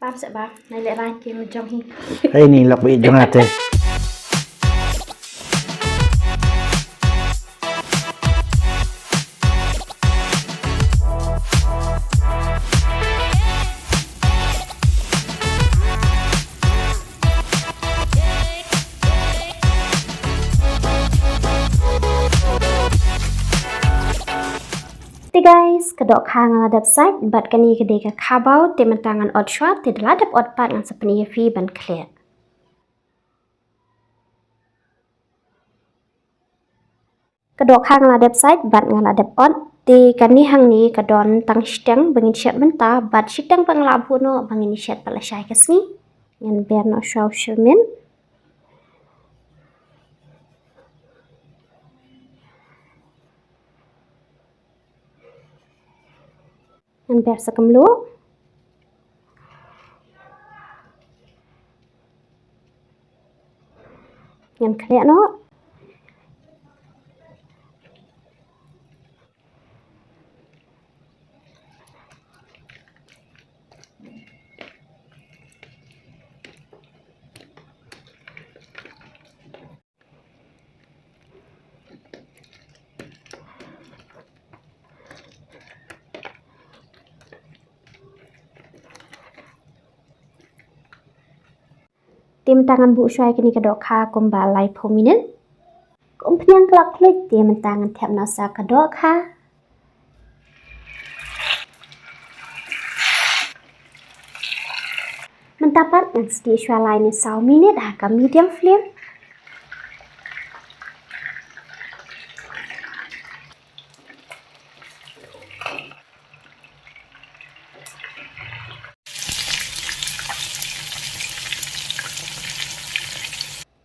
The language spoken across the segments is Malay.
Bám sẽ bám, này lại vai kia một trong hi. Hey ni lọc bị trong hạt thế. Guys, kedok hang ladap site bat kani kedeka kabau teman tangan ot shot te ladap ot pat ngan sepeni fi ban clear. Kedok hang ladap site bat ngan ladap ot te kani hang ni kedon tang shteng bangin shet benta bat shteng bang labu no bangin shet palasai kesni ngan ber no shaw shirmin. Ngan ber sekam lu. Ngan clear no. Tim tangan bu syai kini kedok ha kumbalai pominin. Kumpiang kelak klik tim tangan tiap nasa kedok ha. Mentapat yang sedi syai lain ni 1 minit ha ke medium flame.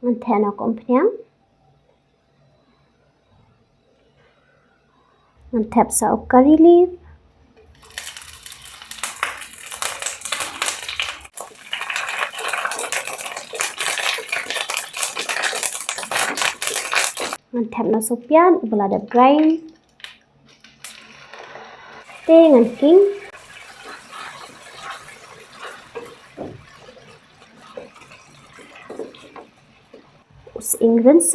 Mantan aku umpiang. Mantap sau curry leaf. Mantap na sopian belada grind. Dengan king. Ingredients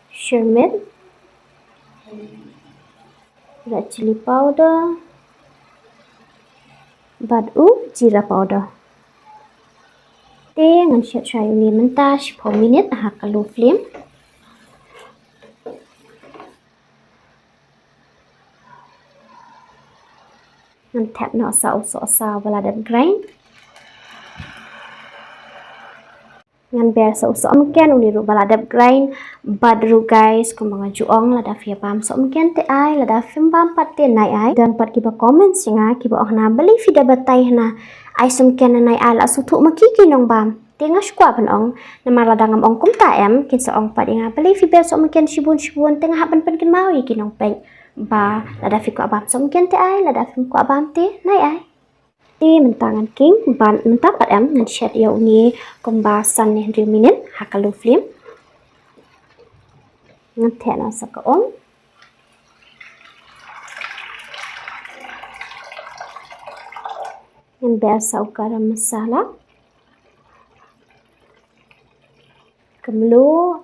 shermin, red chili powder, badu jeera powder. Dengan shet try ini mentah 10 minit ha ke low flame. Ngan tap no sa belada grind. Ngan ber so mungkin uniru baladap grind badru guys kumanga juong lada fia pam so mungkin te ai lada film pam patte nai ai dan pat kiba comment singa kiba ohna beli vida batai na ai sumken nai ai la sutu maki kinong bam tenga skwa pan ong nama lada ngam ong kum ta em kin so ong pat inga beli fi ber so mungkin shibun tengah hapan pen kin mau yi kinong peng ba lada fi ko abam so mungkin te ai lada film ko abam te nai ai ti mentangan king ban mentapat em ngan shet yau ni kumbasan ni 2 minit ha ka low flame ngan thena saka on ngan ber sau garam masala kamlo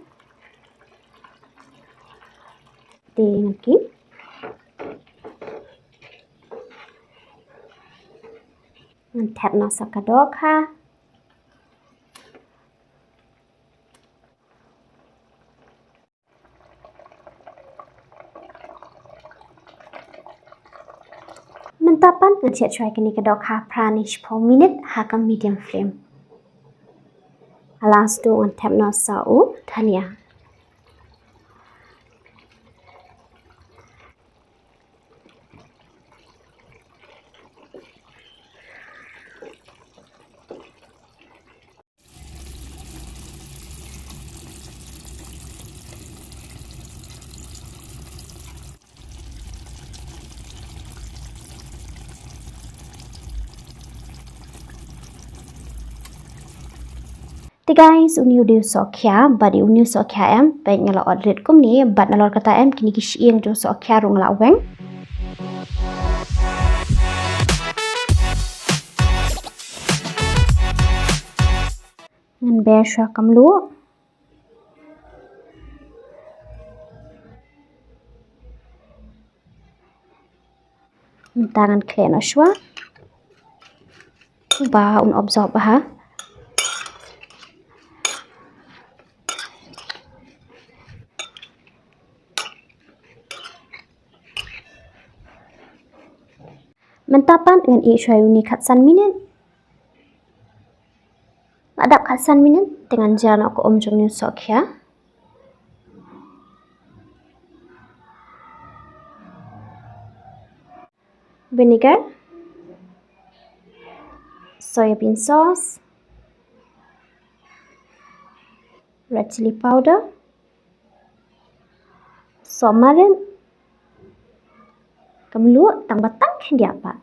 ti ngan king tap nasa kedok ha. Mentapan ngan shet try kini kedok ha pranish 10 minit ha ke medium flame. Alas tu ngan tap nasa dhania. Thì guys, uni udah Sohkhia, badi uni Sohkhia em, baik ngala odret Kumne, bad nalor kata em kini kisieng do Sohkhia rung laweng. bear shua kamlu. Tangan klen shua. Ba un absorb ha. Mentapan dengan shua uni khatsan minit. Adap khatsan minit dengan jalan aku omjong ni Sohkhia. Vinegar, soybean sauce, red chili powder, somarin, kamlu tang batang dia apa.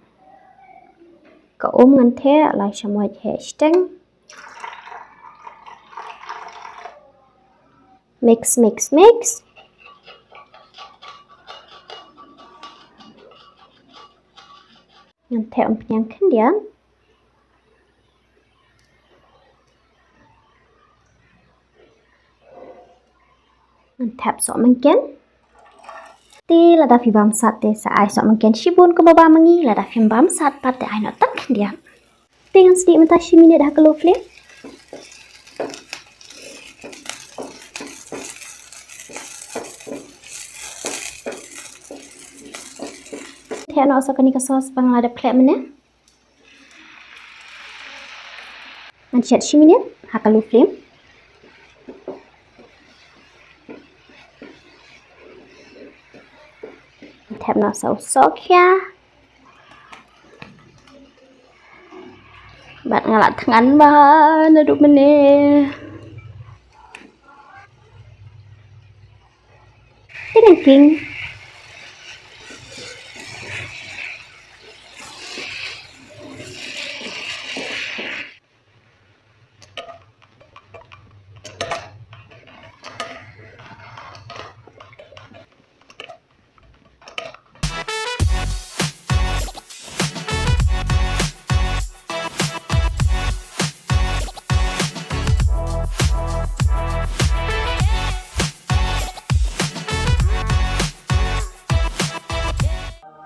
Ka ngan the lai shamoy he steng. Mix. Yang the yang kendian. Tap sok mungkin. Ti lada fi bam sat te sa ai sok mungkin shibun ko baba mangi lada fi bam sat pat te ai no tak kendian. Dengan sedikit mentah minit dah kalau flame. Theo nó sẽ có những sauce bằng là đẹp lẹ mình nhé. Mình chặt xí mình nhé, hạ cả lục phím. Theo nó sẽ Sohkhia. Bạn ngả lại thằng ăn ba, nó đục mình nè. Thế này kinh.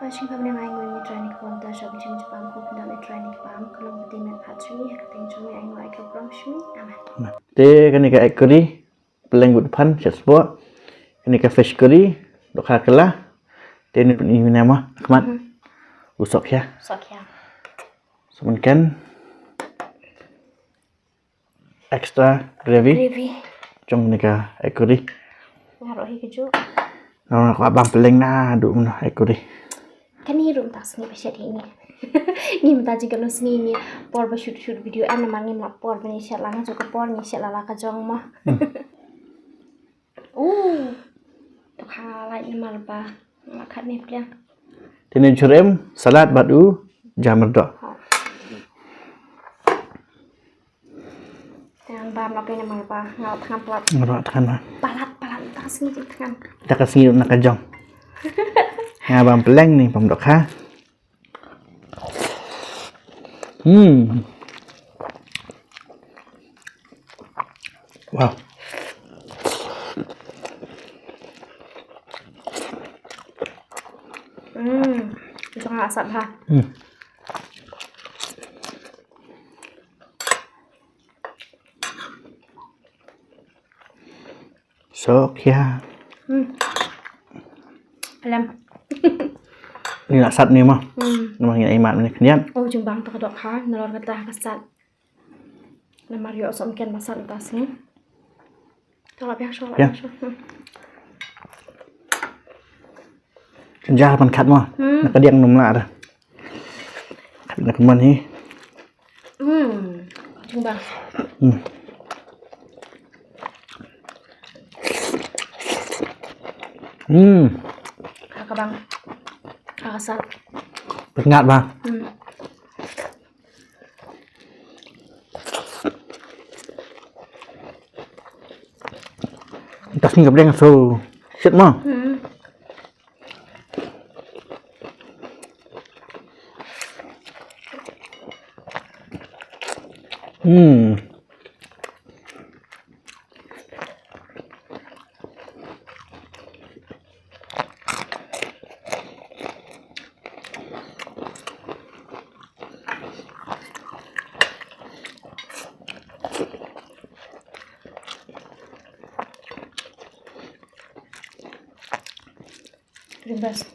Singapore dengan Inggris ni training konta shop macam Jepang ko pun nak training pam kalau betul nak patri kateng cumi Inggris ai kau prom shmi aman. Te kan ikan egg curry, peleng depan, Shet Sohkhia. Kan ikan fish curry, Dohkha Kylla. Te ni nama Ahmad. Sohkhia. Sohkhia. Sebenarnya extra gravy. Trong ni ka egg curry. Ngaruh keju. Nah, aku abang peleng na duk mana egg curry. Kan ni room tak sini pasal ini. Ni minta jika lo sini ni por shoot video an namanya nak por bani Shillong juga por ni Shillong ka jong mah. Dohkha lai ni malba. Makan ni pilihan. Tini jurem salad batu jamur dok. Dengan bam lagi ni malba ngau tangan pelat. Ngorok tangan mah. Palat tak sini tangan. Tak kasih nak kajong. Abang peleng ni pam Dohkha. Wow. Jangan asap ha. Sohkhia. Alam. Ni nak sat ni mah. Namanya imat ni kenian. Oh jumbang tu Dohkha nalor kata kasat. Nama Rio somken masal atas ni. Kalau biasa lah. Senja pan kat mah. Nak kediang num lah dah. Nak keman ni. Jumbang. Kakak bang. Kakak sal. Pengat bang. Tas ni kebleng so. Shit mah. paling best.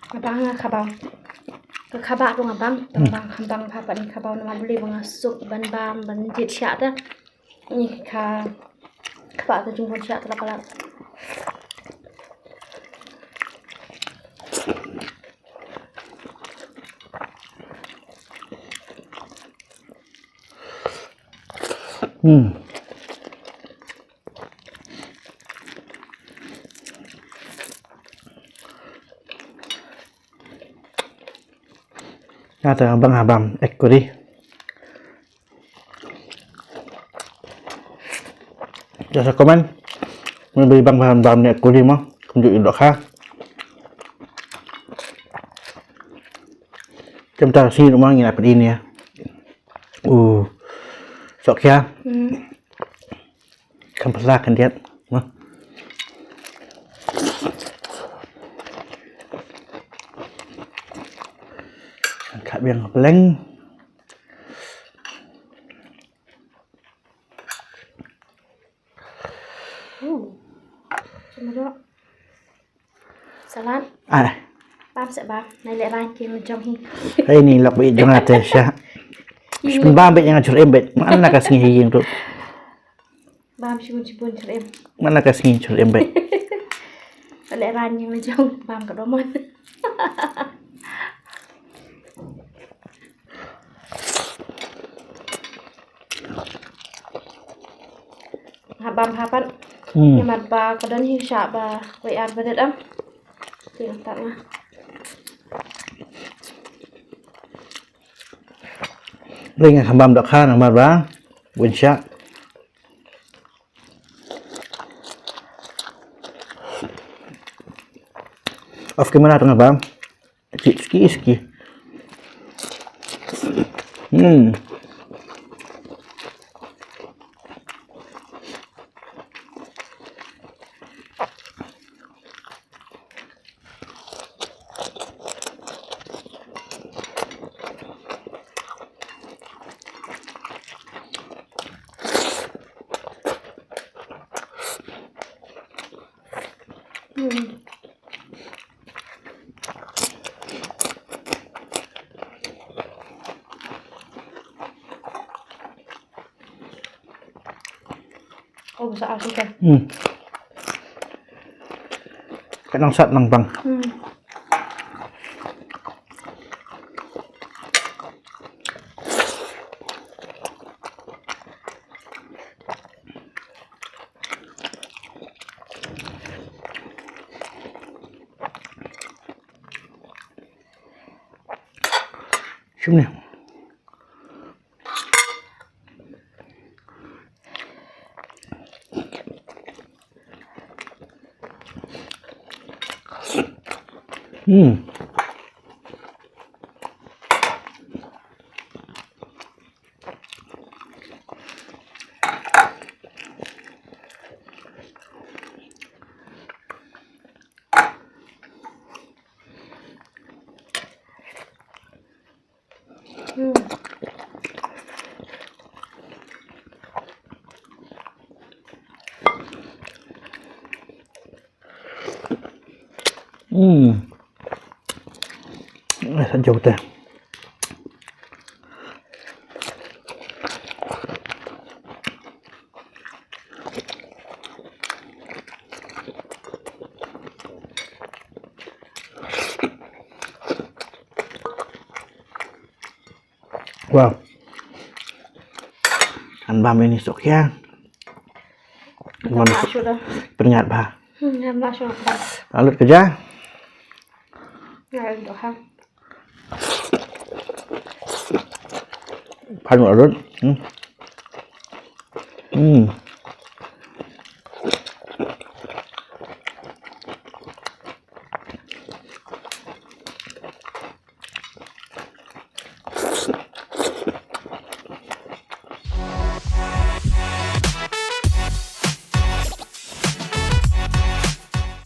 Abang khabang. Ke khabak tu abang, abang papa ni khabang nama beli bang sup ban bam ban jit syak dah. Ni khabak tu jumpa syak tu lah. Kata abang ekori. Jasa komen. Membeli bang ni ekori mah. Kunjuk Dohkha. Chúng xin đúng không? Nhìn lại phần in nè. Sohkhia. Không phải là cần thiết. Khá biếng lên. Cuma dulu. Salad. Bam sẽ bam. Này lại ban kia mình trong hi. Hey ni lọc bị jangan ada sya. Shibun bam bet jangan curem bet. Mana kasih hiying tu. Bam shibun cho em. Mana kasih curem bet. Lại ban nhưng mình trong bam cả đó món. Bam hapan. Nhưng mà bà có đơn hiu sạ bà vậy ăn với đất ấm. Thì tặng nha. Ring hambam Dohkha nama ba. Winsya. Off gimana tengah bam? Ski. Oh, besar sih kan. Cái năng sắt năng bằng. Chấm nè. Rất dầu tè. Wow. Ăn bam ini Sohkhia. Peringat bah. Lalu kerja. Dohkha. Pan một rớt.